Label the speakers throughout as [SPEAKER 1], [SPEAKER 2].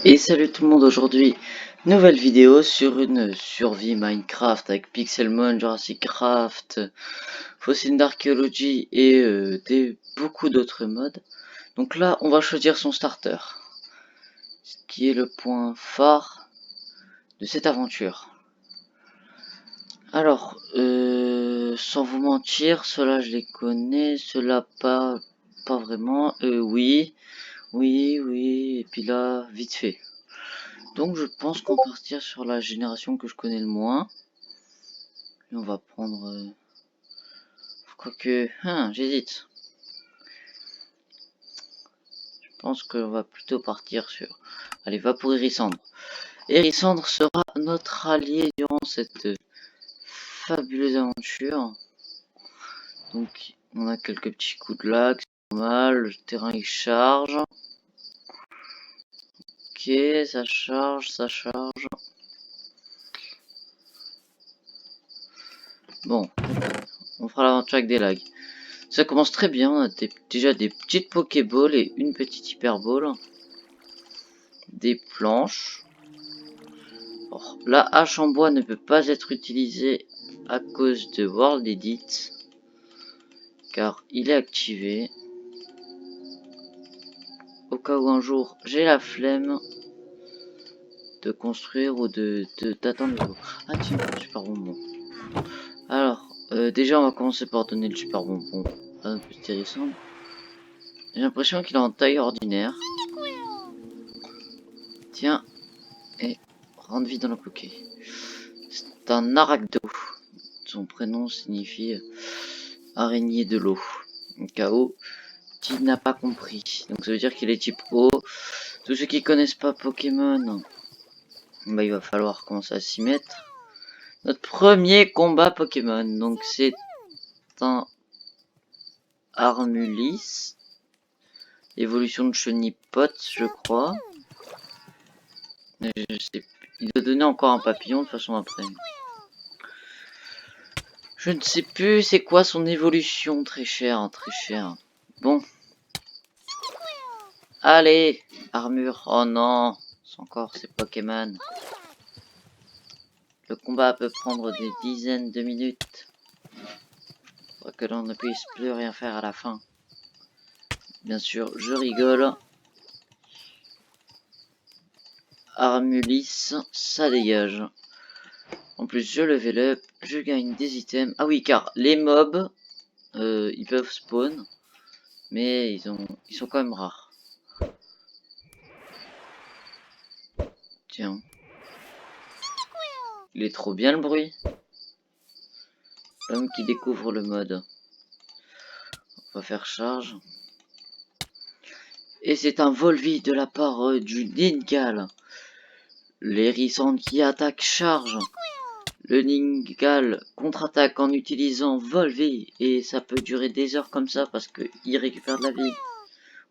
[SPEAKER 1] Et salut tout le monde, aujourd'hui nouvelle vidéo sur une survie Minecraft avec Pixelmon, Jurassic Craft, Fossil d'Archéologie et beaucoup d'autres modes. Donc là on va choisir son starter, ce qui est le point phare de cette aventure. Alors, sans vous mentir, ceux-là je les connais, ceux-là pas vraiment, oui, et puis là vite fait. Donc je pense qu'on va partir sur la génération que je connais le moins. Et on va prendre... quoique... j'hésite. Je pense qu'on va plutôt partir sur... Allez, va pour Hérissandre. Hérissandre sera notre allié durant cette fabuleuse aventure. Donc on a quelques petits coups de lag, c'est normal. Le terrain il charge. Ok, ça charge, ça charge. Bon, on fera l'aventure avec des lags. Ça commence très bien, on a déjà des petites Pokéballs et une petite Hyperball. Des planches. Alors, la hache en bois ne peut pas être utilisée à cause de World Edit. Car il est activé. Au cas où un jour j'ai la flemme de construire ou d'attendre. Ah tiens, super bonbon. Alors, déjà on va commencer par donner le super bonbon à notre petit Hérissandre. J'ai l'impression qu'il est en taille ordinaire. Tiens, et rentre vite dans le poké. C'est un Arachdo. Son prénom signifie araignée de l'eau. KO, qui n'a pas compris. Donc ça veut dire qu'il est type eau. Tous ceux qui connaissent pas Pokémon, bah il va falloir commencer à s'y mettre. Notre premier combat Pokémon, donc c'est un Armulis, évolution de Chenipot, je crois. Je sais, il doit donner encore un papillon de façon après. Je ne sais plus c'est quoi son évolution, très cher, très cher. Bon. Allez, armure. Oh non, c'est encore ces Pokémon. Le combat peut prendre des dizaines de minutes. Pour que l'on ne puisse plus rien faire à la fin. Bien sûr, je rigole. Armulis, ça dégage. En plus, je level up, je gagne des items. Ah oui, car les mobs, ils peuvent spawn, mais ils sont quand même rares. Tiens. Il est trop bien le bruit. L'homme qui découvre le mode. On va faire charge. Et c'est un Volvi de la part du Ningal. L'Hérissandre qui attaque charge. Le Ningal contre-attaque en utilisant Volvi. Et ça peut durer des heures comme ça parce qu'il récupère de la vie.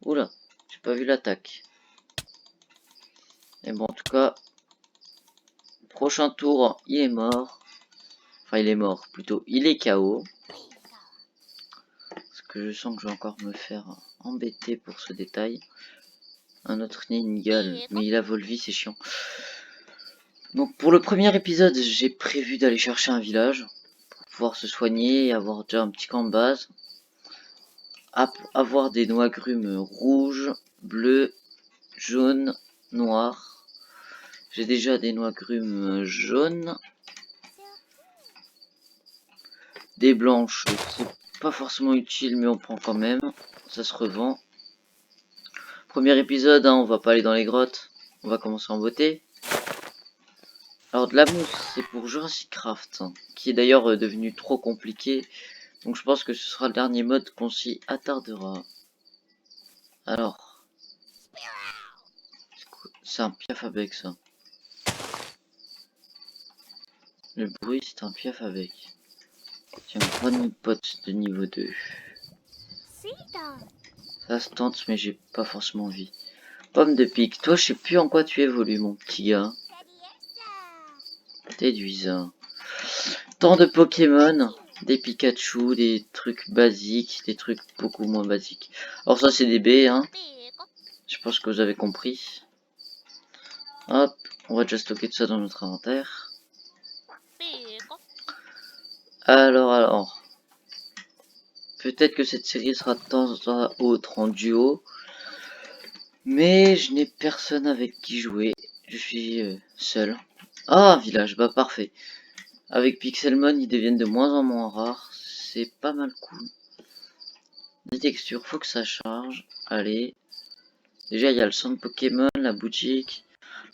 [SPEAKER 1] Oula, j'ai pas vu l'attaque. Et bon, en tout cas, prochain tour, il est mort. Enfin, il est mort, plutôt, il est KO. Parce que je sens que je vais encore me faire embêter pour ce détail. Un autre Ningal, mais il a Volvi, c'est chiant. Donc pour le premier épisode, j'ai prévu d'aller chercher un village pour pouvoir se soigner et avoir déjà un petit camp de base. Avoir des noix agrumes rouges, bleus, jaunes, noirs. J'ai déjà des noix agrumes jaunes. Des blanches, c'est pas forcément utile, mais on prend quand même. Ça se revend. Premier épisode, hein, on va pas aller dans les grottes. On va commencer en beauté. Alors de la mousse, c'est pour Jurassic Craft, hein, qui est d'ailleurs devenu trop compliqué. Donc je pense que ce sera le dernier mode qu'on s'y attardera. Alors. C'est un piaf avec ça. Le bruit, c'est un piaf avec. Tiens, Running Pot de niveau 2. Ça se tente, mais j'ai pas forcément envie. Pomme de pique. Toi, je sais plus en quoi tu évolues, mon petit gars. Déduisant. Tant de Pokémon. Des Pikachu, des trucs basiques, des trucs beaucoup moins basiques. Alors ça, c'est des B, hein. Je pense que vous avez compris. Hop, on va déjà stocker tout ça dans notre inventaire. Alors. Peut-être que cette série sera de temps à autre en duo. Mais je n'ai personne avec qui jouer. Je suis seul. Ah, village, bah parfait. Avec Pixelmon, ils deviennent de moins en moins rares. C'est pas mal cool. Des textures, faut que ça charge. Allez. Déjà, il y a le centre Pokémon, la boutique.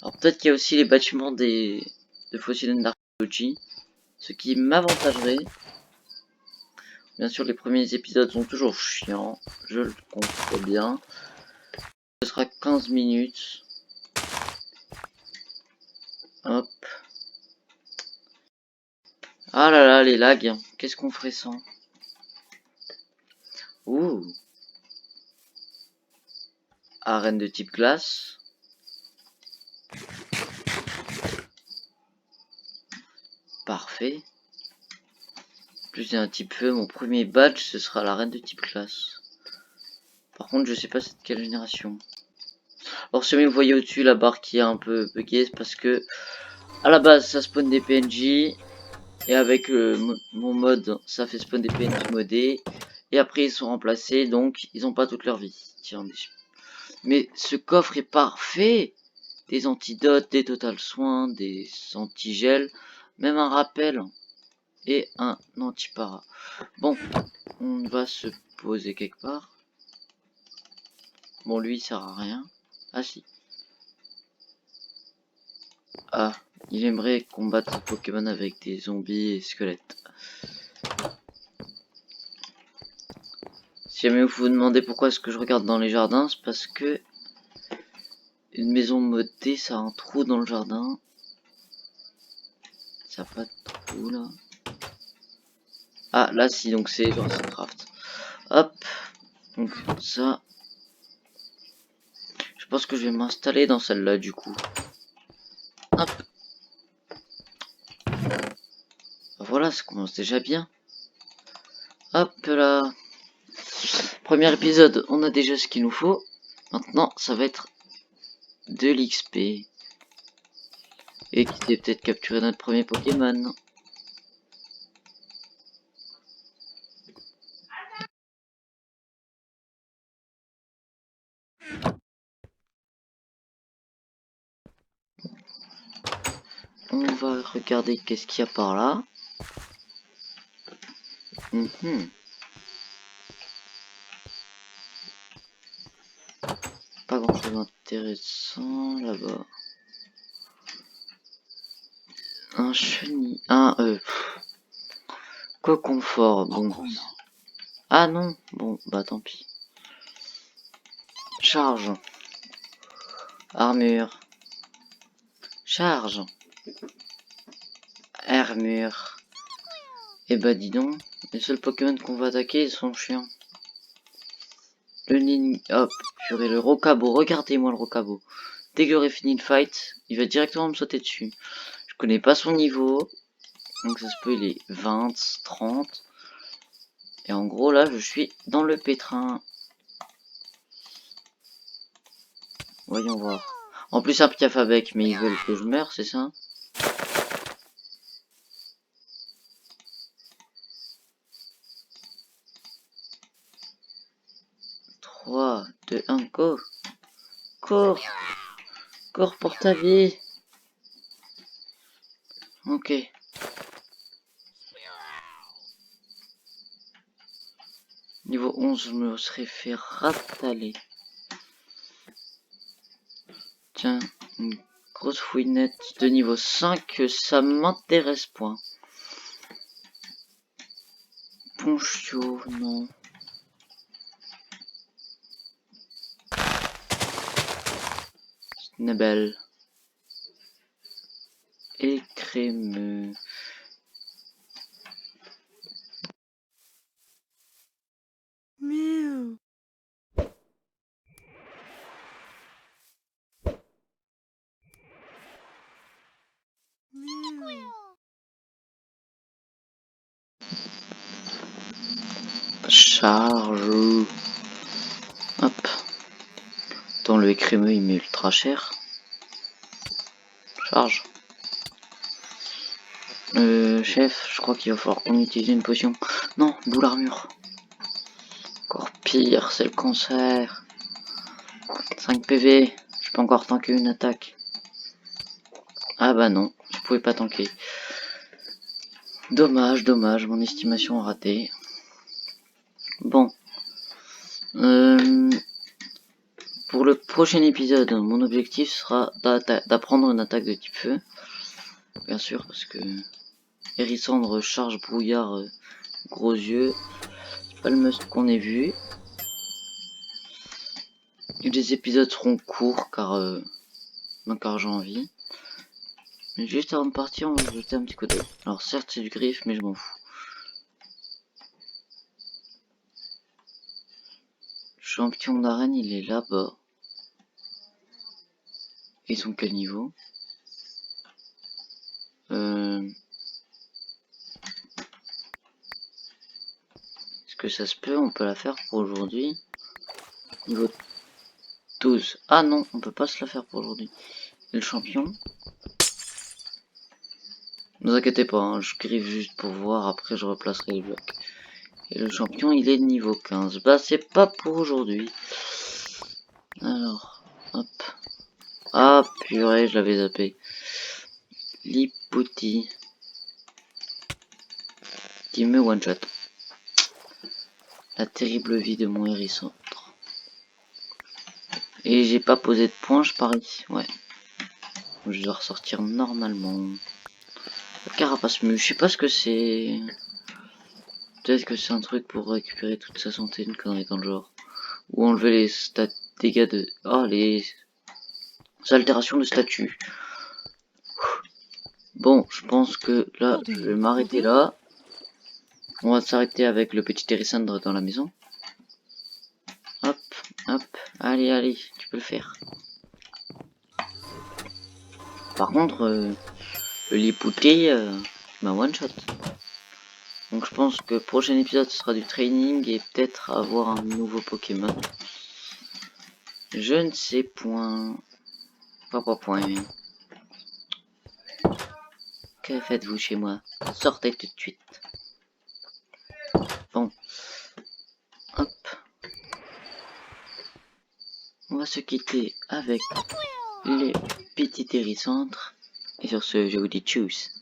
[SPEAKER 1] Alors peut-être qu'il y a aussi les bâtiments de Fossil d'Arcology. Ce qui m'avantagerait. Bien sûr, les premiers épisodes sont toujours chiants. Je le comprends bien. Ce sera 15 minutes. Hop. Ah là là, les lags. Qu'est-ce qu'on ferait sans? Ouh. Arène de type glace. Parfait. Plus j'ai un type feu, mon premier badge, ce sera l'arène de type glace. Par contre, je sais pas c'est de quelle génération. Alors, si vous voyez au-dessus la barre qui est un peu buggée, c'est parce que à la base, ça spawn des PNJ. Et avec mon mode, ça fait spawn des PNJ modés. Et après, ils sont remplacés, donc ils n'ont pas toute leur vie. Tiens, mais ce coffre est parfait. Des antidotes, des total soins, des antigels, même un rappel et un antipara. Bon, on va se poser quelque part. Bon, lui, il sert à rien. Ah si. Ah, il aimerait combattre Pokémon avec des zombies et squelettes. Si jamais vous vous demandez pourquoi est-ce que je regarde dans les jardins, c'est parce que une maison modée, ça a un trou dans le jardin. Ça n'a pas de trou là. Ah, là si, donc c'est genre craft. Hop, donc ça. Je pense que je vais m'installer dans celle-là du coup. Hop. Voilà, ça commence déjà bien. Hop là. Premier épisode, on a déjà ce qu'il nous faut. Maintenant, ça va être de l'XP. Et qui sait peut-être capturer notre premier Pokémon. On va regarder qu'est-ce qu'il y a par là. Pas grand chose d'intéressant là-bas. Un chenille. Quoi confort. Bon. Ah non. Bon, bah tant pis. Charge. Armure. Charge. Armure. Et bah dis donc. Les seuls Pokémon qu'on va attaquer, ils sont chiants. Le Nini. Hop. Purée, le Rocabo. Regardez-moi le Rocabo. Dès que j'aurai fini le fight, il va directement me sauter dessus. Je connais pas son niveau. Donc ça se peut, il est 20, 30. Et en gros, là, je suis dans le pétrin. Voyons voir. En plus, un Piafabec, mais ils veulent que je meure, c'est ça? Trois, 2, 1, go! Cours! Cours pour ta vie! Ok. Niveau 11, je me serais fait rataler. Tiens, une grosse fouinette de niveau 5, ça m'intéresse point. Ponchio, non. Snabel. Et crémeux.
[SPEAKER 2] Mew. Mew.
[SPEAKER 1] Charge. Hop. Dans le crémeux, il met ultra cher. Charge. Chef, je crois qu'il va falloir qu'on utilise une potion. Non, boule armure. Encore pire, c'est le cancer. 5 PV, je peux encore tanker une attaque. Ah bah non, je pouvais pas tanker. Dommage, dommage, mon estimation a raté. Bon. Pour le prochain épisode, mon objectif sera d'apprendre une attaque de type feu. Bien sûr, parce que Hérissandre charge brouillard, gros yeux. C'est pas le must qu'on ait vu. Et les épisodes seront courts car j'ai envie. Mais juste avant de partir, on va jeter un petit coup d'œil. Alors certes c'est du griffe, mais je m'en fous. Le champion d'arène, il est là-bas. Ils sont quel niveau? Est-ce que ça se peut? On peut la faire pour aujourd'hui. Niveau 12. Ah non, on peut pas se la faire pour aujourd'hui. Et le champion? Ne vous inquiétez pas, hein, je griffe juste pour voir, après je replacerai les blocs. Et le champion, il est de niveau 15. Bah, c'est pas pour aujourd'hui. Alors, hop. Ah, purée, je l'avais zappé. Lipouti. Qui me one-shot. La terrible vie de mon hérisson. Et j'ai pas posé de points, je parie. Ouais. Je dois ressortir normalement. Le carapace mu, je sais pas ce que c'est. Peut-être que c'est un truc pour récupérer toute sa santé, une connerie dans le genre. Ou enlever les dégâts de... Ah, les altérations de statut. Bon, je pense que là, je vais m'arrêter là. On va s'arrêter avec le petit Hérissandre dans la maison. Hop, hop. Allez, allez, tu peux le faire. Par contre, le lipouté m'a one shot. Donc je pense que le prochain épisode ce sera du training et peut-être avoir un nouveau Pokémon. Je ne sais point. Pas point. Que faites-vous chez moi? Sortez tout de suite. Bon. Hop. On va se quitter avec les petits hérissantres. Et sur ce, je vous dis tchuss.